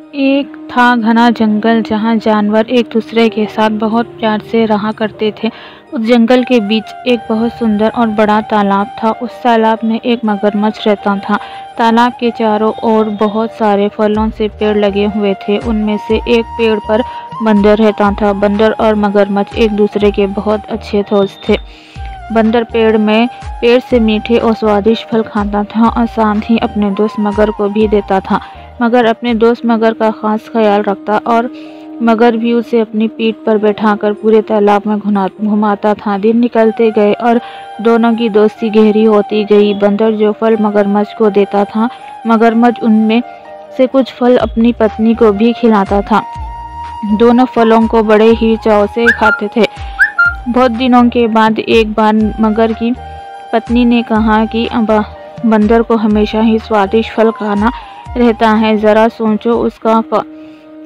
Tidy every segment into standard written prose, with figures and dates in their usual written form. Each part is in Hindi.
एक था घना जंगल जहाँ जानवर एक दूसरे के साथ बहुत प्यार से रहा करते थे। उस जंगल के बीच एक बहुत सुंदर और बड़ा तालाब था। उस तालाब में एक मगरमच्छ रहता था। तालाब के चारों ओर बहुत सारे फलों से पेड़ लगे हुए थे। उनमें से एक पेड़ पर बंदर रहता था। बंदर और मगरमच्छ एक दूसरे के बहुत अच्छे दोस्त थे। बंदर पेड़ से मीठे और स्वादिष्ट फल खाता था और साथ ही अपने दोस्त मगर को भी देता था। मगर अपने दोस्त मगर का खास ख्याल रखता और मगर भी उसे अपनी पीठ पर बैठाकर पूरे तालाब में घुमाता था। दिन निकलते गए और दोनों की दोस्ती गहरी होती गई। बंदर जो फल मगरमच्छ को देता था, मगरमच्छ उनमें से कुछ फल अपनी पत्नी को भी खिलाता था। दोनों फलों को बड़े ही चाव से खाते थे। बहुत दिनों के बाद एक बार मगर की पत्नी ने कहा कि बंदर को हमेशा ही स्वादिष्ट फल खाना रहता है, ज़रा सोचो उसका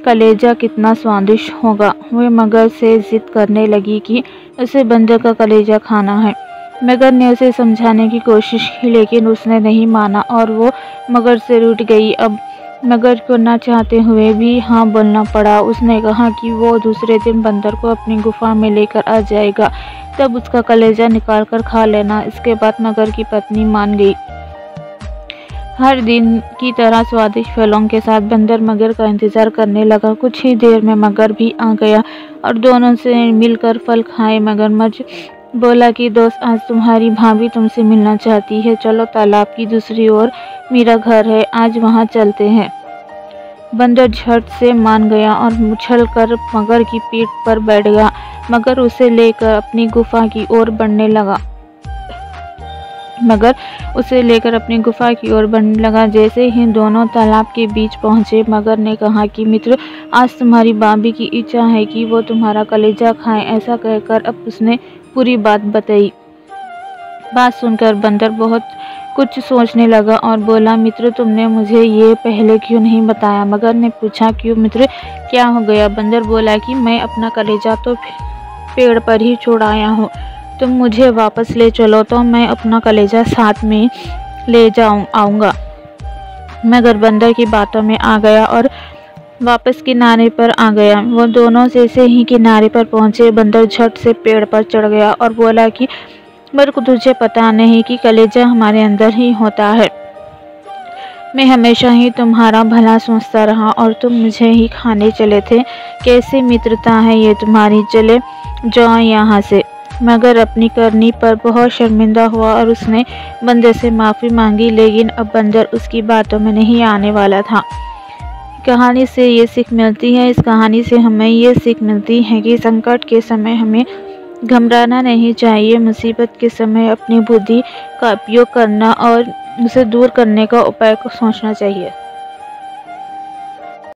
कलेजा कितना स्वादिष्ट होगा। वह मगर से जिद करने लगी कि उसे बंदर का कलेजा खाना है। मगर ने उसे समझाने की कोशिश की लेकिन उसने नहीं माना और वो मगर से रूठ गई। अब मगर को ना चाहते हुए भी हाँ बोलना पड़ा। उसने कहा कि वो दूसरे दिन बंदर को अपनी गुफा में लेकर आ जाएगा, तब उसका कलेजा निकाल कर खा लेना। इसके बाद मगर की पत्नी मान गई। हर दिन की तरह स्वादिष्ट फलों के साथ बंदर मगर का इंतजार करने लगा। कुछ ही देर में मगर भी आ गया और दोनों से मिलकर फल खाए। मगरमच्छ बोला कि दोस्त, आज तुम्हारी भाभी तुमसे मिलना चाहती है। चलो, तालाब की दूसरी ओर मेरा घर है, आज वहाँ चलते हैं। बंदर झट से मान गया और उछल कर मगर की पीठ पर बैठ गया। मगर उसे लेकर अपनी गुफा की ओर बढ़ने लगा। जैसे ही दोनों तालाब के बीच पहुंचे, मगर ने कहा कि मित्र, आज तुम्हारी भाभी की इच्छा है कि वो तुम्हारा कलेजा खाएं। ऐसा कहकर अब उसने पूरी बात बताई। बात सुनकर बंदर बहुत कुछ सोचने लगा और बोला, मित्र, तुमने मुझे ये पहले क्यों नहीं बताया? मगर ने पूछा, क्यों मित्र, क्या हो गया? बंदर बोला कि मैं अपना कलेजा तो पेड़ पर ही छोड़ आया हूँ, तुम मुझे वापस ले चलो तो मैं अपना कलेजा साथ में ले आऊँगा। मगर बंदर की बातों में आ गया और वापस किनारे पर आ गया। वो दोनों जैसे ही किनारे पर पहुंचे, बंदर झट से पेड़ पर चढ़ गया और बोला कि मेरे को तुझे पता नहीं कि कलेजा हमारे अंदर ही होता है। मैं हमेशा ही तुम्हारा भला सोचता रहा और तुम मुझे ही खाने चले थे। कैसी मित्रता है ये तुम्हारी, चले जाओ यहाँ से। मगर अपनी करनी पर बहुत शर्मिंदा हुआ और उसने बंदर से माफ़ी मांगी, लेकिन अब बंदर उसकी बातों में नहीं आने वाला था। कहानी से ये सीख मिलती है, इस कहानी से हमें ये सीख मिलती है कि संकट के समय हमें घबराना नहीं चाहिए। मुसीबत के समय अपनी बुद्धि का उपयोग करना और उसे दूर करने का उपाय को सोचना चाहिए।